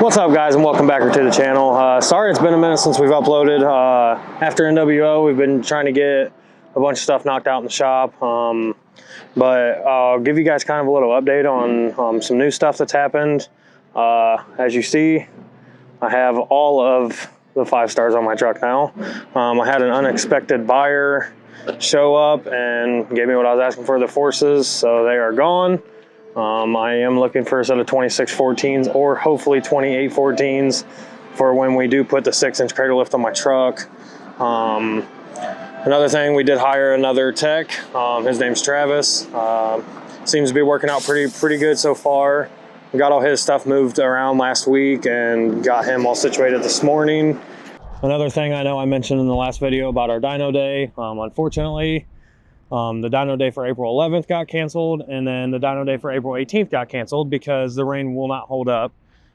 What's up, guys, and welcome back to the channel. Sorry it's been a minute since we've uploaded. After NWO, we've been trying to get a bunch of stuff knocked out in the shop, but I'll give you guys kind of a little update on some new stuff that's happened. As you see, I have all of the 5 stars on my truck now. I had an unexpected buyer show up and gave me what I was asking for, the forces, so they are gone. I am looking for a set of 2614s or hopefully 2814s for when we do put the 6-inch cradle lift on my truck. Another thing, we did hire another tech. His name's Travis. Seems to be working out pretty good so far. We got all his stuff moved around last week and got him all situated this morning. Another thing I know I mentioned in the last video about our dyno day, unfortunately, the dyno day for April 11th got canceled, and then the dyno day for April 18th got canceled because the rain will not hold up.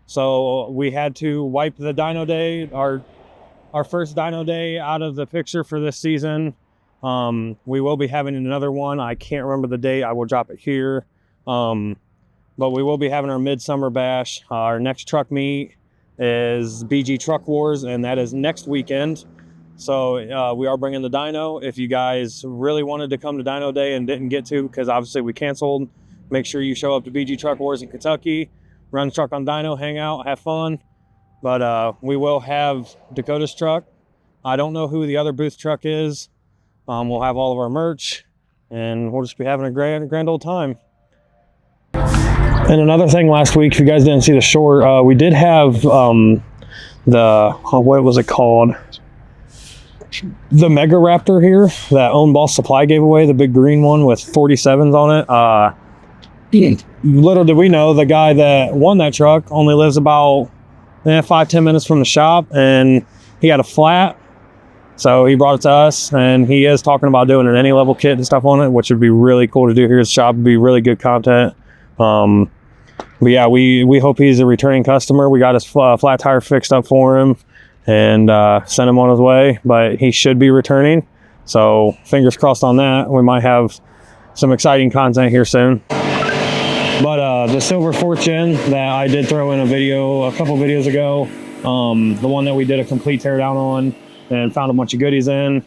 So we had to wipe the dyno day, our first dyno day, out of the picture for this season. We will be having another one. I can't remember the date. I will drop it here. But we will be having our midsummer bash. Our next truck meet is BG Truck Wars, and that is next weekend. So we are bringing the dyno. If you guys really wanted to come to dyno day and didn't get to because obviously we canceled, make sure you show up to BG Truck Wars in Kentucky, run the truck on dyno, hang out, have fun. But we will have Dakota's truck. I don't know who the other booth truck is. We'll have all of our merch, and we'll just be having a grand old time. And another thing, last week, if you guys didn't see the short, we did have what was it called? The Mega Raptor here that Own Boss Supply gave away, the big green one with 47s on it. Little did we know, the guy that won that truck only lives about 5-10 minutes from the shop, and he had a flat. So he brought it to us, and he is talking about doing an any level kit and stuff on it, which would be really cool to do here at the shop. It'd be really good content. But yeah, we hope he's a returning customer. We got his flat tire fixed up for him and sent him on his way, but he should be returning. So fingers crossed on that. We might have some exciting content here soon. But the silver 4th gen that I did throw in a couple videos ago, the one that we did a complete teardown on and found a bunch of goodies in,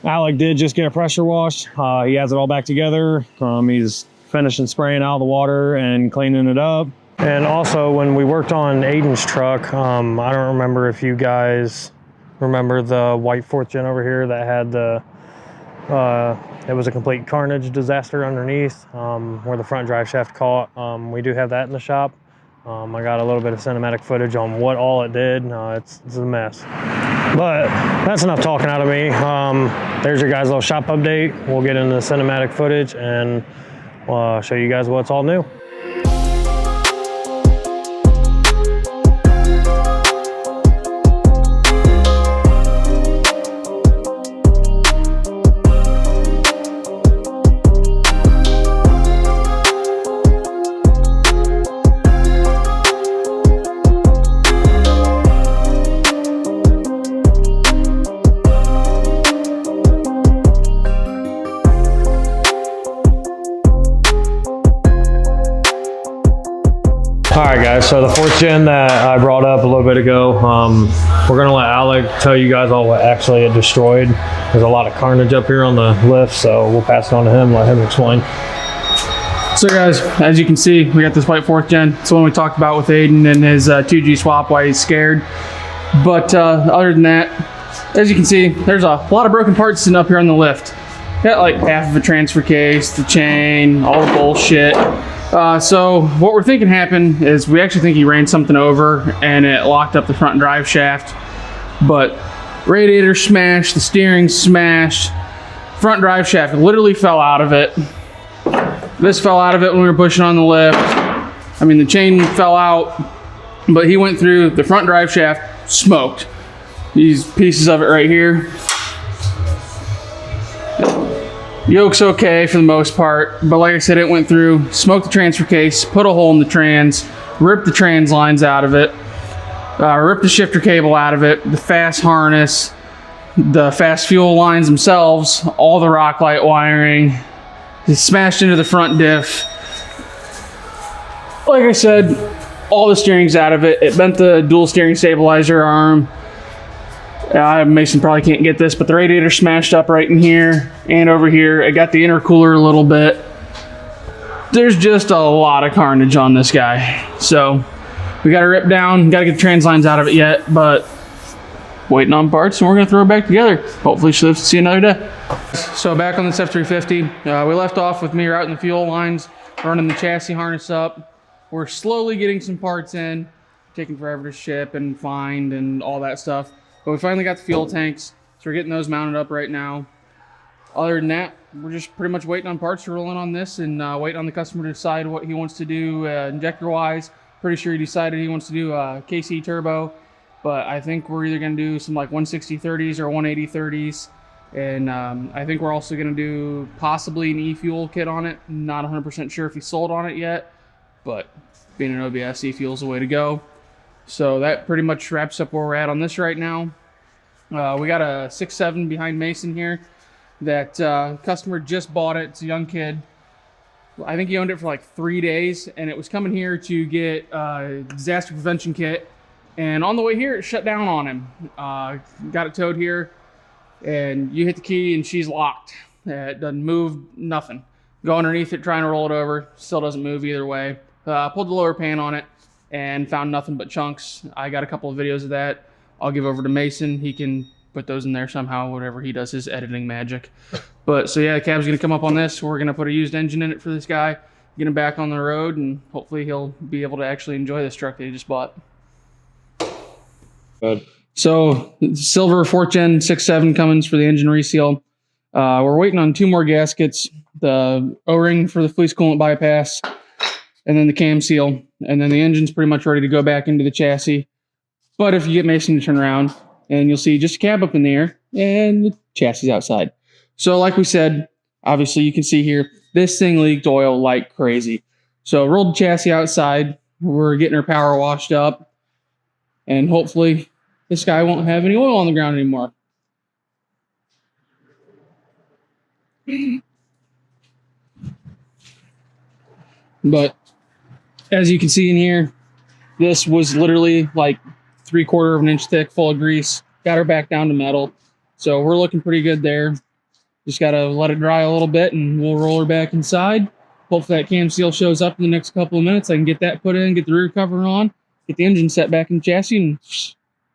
Alec did just get a pressure wash. He has it all back together. He's finishing spraying out the water and cleaning it up. And also, when we worked on Aiden's truck, I don't remember if you guys remember the white 4th gen over here that had the it was a complete carnage disaster underneath, where the front drive shaft caught. We do have that in the shop. I got a little bit of cinematic footage on what all it did. It's a mess. But that's enough talking out of me. There's your guys' little shop update. We'll get into the cinematic footage and show you guys what's all new. Alright guys, so the 4th gen that I brought up a little bit ago, we're going to let Alec tell you guys all what actually it destroyed. There's a lot of carnage up here on the lift, so we'll pass it on to him, let him explain. So guys, as you can see, we got this white 4th gen. It's the one we talked about with Aiden and his 2G swap, why he's scared. But other than that, as you can see, there's a lot of broken parts sitting up here on the lift. Got like half of a transfer case, the chain, all the bullshit. So what we're thinking happened is we actually think he ran something over and it locked up the front drive shaft. But radiator smashed, the steering smashed, front drive shaft literally fell out of it. This fell out of it when we were pushing on the lift. I mean, the chain fell out, but he went through the front drive shaft, smoked. These pieces of it right here. Yoke's okay for the most part, but like I said, it went through, smoked the transfer case, put a hole in the trans, ripped the trans lines out of it, ripped the shifter cable out of it, the fast harness, the fast fuel lines themselves, all the rock light wiring, just smashed into the front diff. Like I said, all the steering's out of it. It bent the dual steering stabilizer arm. Mason probably can't get this, but the radiator smashed up right in here and over here. It got the intercooler a little bit. There's just a lot of carnage on this guy. So we got to rip down, got to get the trans lines out of it yet, but waiting on parts, and we're going to throw it back together. Hopefully she lives to see another day. So back on this F350, we left off with me routing the fuel lines, running the chassis harness up. We're slowly getting some parts in, taking forever to ship and find and all that stuff. But we finally got the fuel tanks, so we're getting those mounted up right now. Other than that, we're just pretty much waiting on parts to roll in on this and waiting on the customer to decide what he wants to do injector-wise. Pretty sure he decided he wants to do a KC turbo, but I think we're either going to do some like 160/30s or 180/30s. And I think we're also going to do possibly an e-fuel kit on it. Not 100% sure if he sold on it yet, but being an OBS, e-fuel is the way to go. So that pretty much wraps up where we're at on this right now. We got a 6.7 behind Mason here that customer just bought it. It's a young kid. I think he owned it for like 3 days, and it was coming here to get a disaster prevention kit. And on the way here, it shut down on him. Got it towed here, and you hit the key and she's locked. It doesn't move, nothing. Go underneath it, trying to roll it over, still doesn't move either way. Pulled the lower pan on it and found nothing but chunks. I got a couple of videos of that. I'll give over to Mason. He can put those in there somehow, whatever he does, his editing magic. But so yeah, the cab's gonna come up on this. We're gonna put a used engine in it for this guy, get him back on the road, and hopefully he'll be able to actually enjoy this truck that he just bought. Good. So silver 4th gen 6.7 Cummins for the engine reseal. We're waiting on 2 more gaskets, the O-ring for the fleece coolant bypass, and then the cam seal, and then the engine's pretty much ready to go back into the chassis. But if you get Mason to turn around, and you'll see just a cab up in the air and the chassis outside. So like we said, obviously you can see here, this thing leaked oil like crazy. So rolled the chassis outside. We're getting her power washed up, and hopefully this guy won't have any oil on the ground anymore. But as you can see in here, this was literally like 3/4 of an inch thick, full of grease. Got her back down to metal. So we're looking pretty good there. Just got to let it dry a little bit and we'll roll her back inside. Hopefully that cam seal shows up in the next couple of minutes. I can get that put in, get the rear cover on, get the engine set back in the chassis, and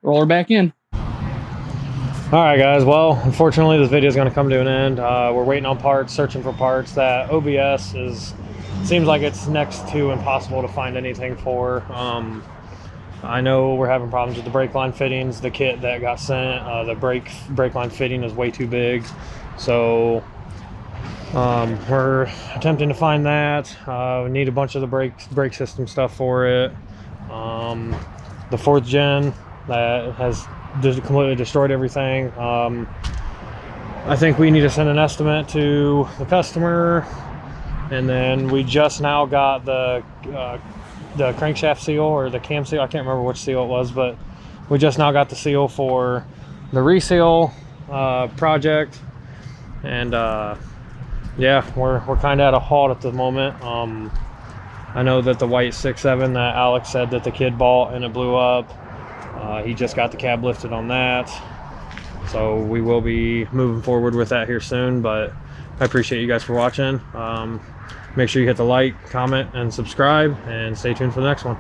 roll her back in. All right, guys. Well, unfortunately, this video is going to come to an end. We're waiting on parts, searching for parts. That OBS seems like it's next to impossible to find anything for. I know we're having problems with the brake line fittings. The kit that got sent, the brake line fitting is way too big. So we're attempting to find that. We need a bunch of the brake system stuff for it. The 4th gen that has just completely destroyed everything. I think we need to send an estimate to the customer, and then we just now got the crankshaft seal or the cam seal. I can't remember which seal it was, but we just now got the seal for the reseal project. And yeah, we're kind of at a halt at the moment. I know that the white 6.7 that Alex said that the kid bought and it blew up, he just got the cab lifted on that. So we will be moving forward with that here soon, but I appreciate you guys for watching. Make sure you hit the like, comment, and subscribe, and stay tuned for the next one.